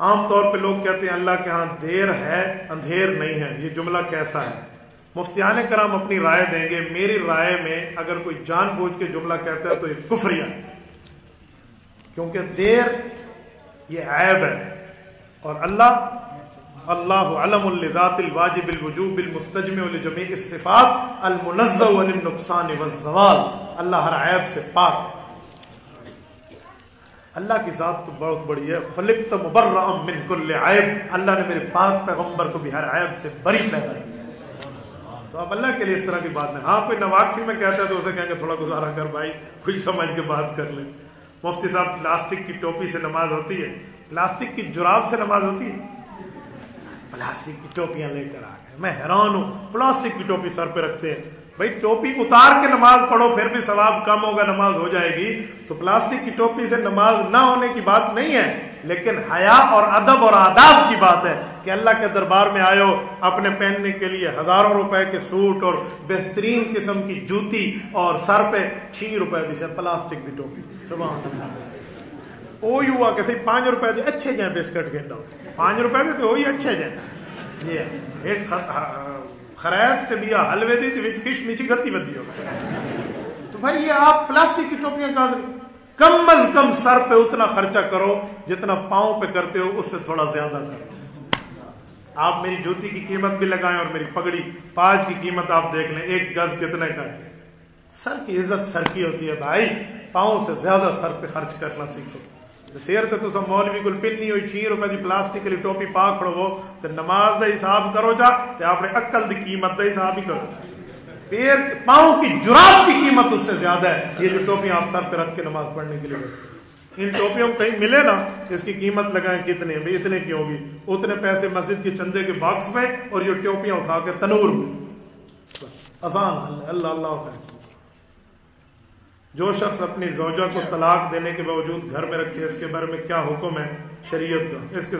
عام طور پہ لوگ کہتے ہیں اللہ کے ہاں دیر ہے اندھیر نہیں ہے، یہ جملہ کیسا ہے؟ مفتیان کرام اپنی رائے دیں گے. میری رائے میں اگر کوئی جان بوجھ کے جملہ کہتا ہے تو یہ کفریہ ہے، کیونکہ دیر یہ عیب ہے، اور اللہ علم لذات الواجب الوجوب المستجمع لجمیع الصفات المنزہ عن النقصان والزوال. اللہ ہر عیب سے پاک ہے. اللہ کی ذات تو بہت بڑی ہے. خلقت مبرأ من کل عیب، اللہ نے میرے پاک پیغمبر کو بھی ہر عیب سے بری پیدا کیا. تو اب اللہ کے لیے اس طرح کی بات نہیں. ہاں کوئی نواقفی میں کہتا ہے تو اسے کہیں گے تھوڑا گزارا کر بھائی، کچھ سمجھ کے بات کر لیں. مفتی صاحب پلاسٹک کی ٹوپی سے نماز ہوتی ہے، پلاسٹک کی جراب سے نماز ہوتی ہے؟ پلاسٹک کی ٹوپیاں لے کر آ گئے. میں حیران ہوں، پلاسٹک کی ٹوپی سر پہ رکھتے ہیں. بھائی ٹوپی اتار کے نماز پڑھو پھر بھی ثواب کم ہوگا، نماز ہو جائے گی. تو پلاسٹک کی ٹوپی سے نماز نہ ہونے کی بات نہیں ہے، لیکن حیا اور ادب اور آداب کی بات ہے کہ اللہ کے دربار میں آئے ہو اپنے پہننے کے لیے ہزاروں روپے کے سوٹ اور بہترین قسم کی جوتی، اور سر پہ 6 روپے دی سے پلاسٹک کی ٹوپی. سبحان اللہ. او یو آ کسی 5 روپے دے اچھے جائیں بسکٹ گھنٹا 5 روپے دے تو وہی اچھے جائیں. یہ ایک خرید تے بیا حلوے دی تے وچ کشمش گتی ودی ہو. تو بھائی یہ آپ پلاسٹک کی ٹوپیاں کہاں سے؟ کم از کم سر پہ اتنا خرچہ کرو جتنا پاؤں پہ کرتے ہو، اس سے تھوڑا زیادہ کرو. آپ میری جوتی کی قیمت بھی لگائیں اور میری پگڑی پاج کی قیمت آپ دیکھ لیں، 1 گز کتنے کا ہے. سر کی عزت سر کی ہوتی ہے بھائی، پاؤں سے زیادہ سر پہ خرچ کرنا سیکھو. سیر تے تو سب مولوی کو پنی ہوئی 6 روپے دی پلاسٹک کی ٹوپی پا کھڑو وہ تے نماز دا حساب کرو جا تے اپنے عقل دی قیمت دا حساب ہی کرو. پیر پاؤں کی جراب کی قیمت اس سے زیادہ ہے. یہ جو ٹوپیاں آپ سر پہ رکھ کے نماز پڑھنے کے لیے رکھتے ہیں، ان ٹوپیوں کو کہیں ملے نا اس کی قیمت لگائیں کتنے بھائی، اتنے کی ہوگی، اتنے پیسے مسجد کے چندے کے باکس میں اور یہ ٹوپیاں اٹھا کے تنور میں. آسان حل ہے. اللہ اللہ خیر. جو شخص اپنی زوجہ کو طلاق دینے کے باوجود گھر میں رکھے، اس کے بارے میں کیا حکم ہے شریعت کا؟ اس کے